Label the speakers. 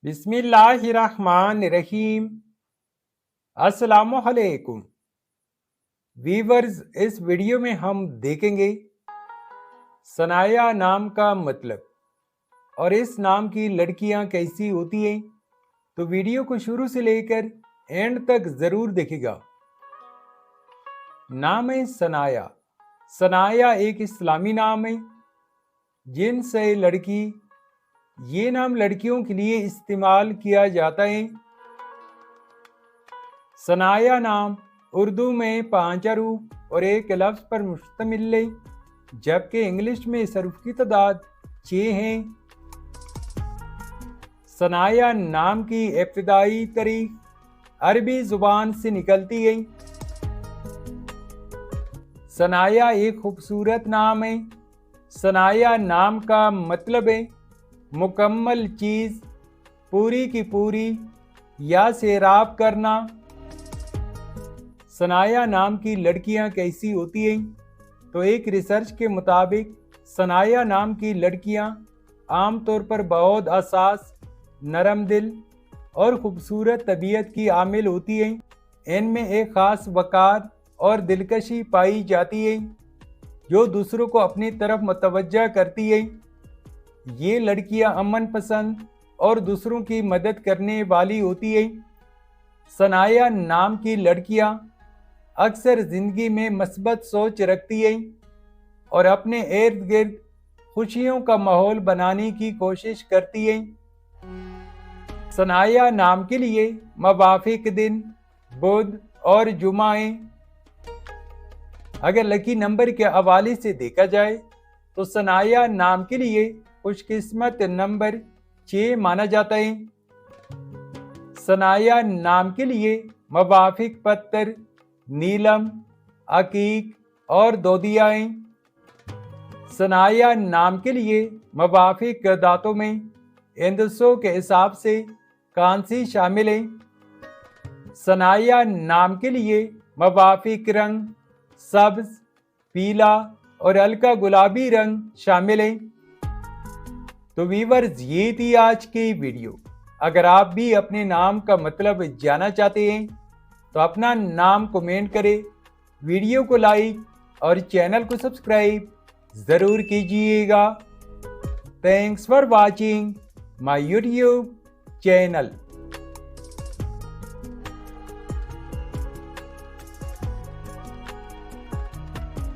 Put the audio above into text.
Speaker 1: बिस्मिल्लाहिर्रहमानिर्रहीम। अस्सलामुअलैकुम वीवर्स, इस वीडियो में हम देखेंगे सनाया नाम का मतलब और इस नाम की लड़कियां कैसी होती हैं। तो वीडियो को शुरू से लेकर एंड तक ज़रूर देखिएगा। नाम है सनाया। सनाया एक इस्लामी नाम है। जिन्स है लड़की। ये नाम लड़कियों के लिए इस्तेमाल किया जाता है। सनाया नाम उर्दू में 5 हरूफ और एक लफ्ज़ पर मुश्तमिल है, जबकि इंग्लिश में इस हरूफ की तादाद 6 हैं। सनाया नाम की इब्तिदाई तारीख अरबी ज़ुबान से निकलती है। सनाया एक खूबसूरत नाम है। सनाया नाम का मतलब है मुकम्मल चीज़, पूरी की पूरी या सैराब करना। सनाया नाम की लड़कियां कैसी होती हैं? तो एक रिसर्च के मुताबिक सनाया नाम की लड़कियां आमतौर पर बहुत हसास, नरम दिल और ख़ूबसूरत तबीयत की आमिल होती हैं। इनमें एक ख़ास वक़ार और दिलकशी पाई जाती है जो दूसरों को अपनी तरफ मुतवज्जा करती है। ये लड़कियां अमन पसंद और दूसरों की मदद करने वाली होती है। सनाया नाम की लड़कियां अक्सर ज़िंदगी में मस्बत सोच रखती है और अपने इर्द गिर्द खुशियों का माहौल बनाने की कोशिश करती है। सनाया नाम के लिए मवाफिक दिन बुध और जुमा है। अगर लकी नंबर के हवाले से देखा जाए तो सनाया नाम के लिए खुशकिस्मत नंबर 6 माना जाता है। सनाया नाम के लिए मवाफिक पत्थर नीलम, अकीक और दोदिया हैं। सनाया नाम के लिए मवाफिक दांतों में हिंदुस्सों के हिसाब से कांसी शामिल है। सनाया नाम के लिए मवाफिक रंग सब्ज, पीला और हल्का गुलाबी रंग शामिल है। तो वीवर्स, ये थी आज की वीडियो। अगर आप भी अपने नाम का मतलब जानना चाहते हैं तो अपना नाम कमेंट करें, वीडियो को लाइक और चैनल को सब्सक्राइब ज़रूर कीजिएगा। Thanks for watching my YouTube channel.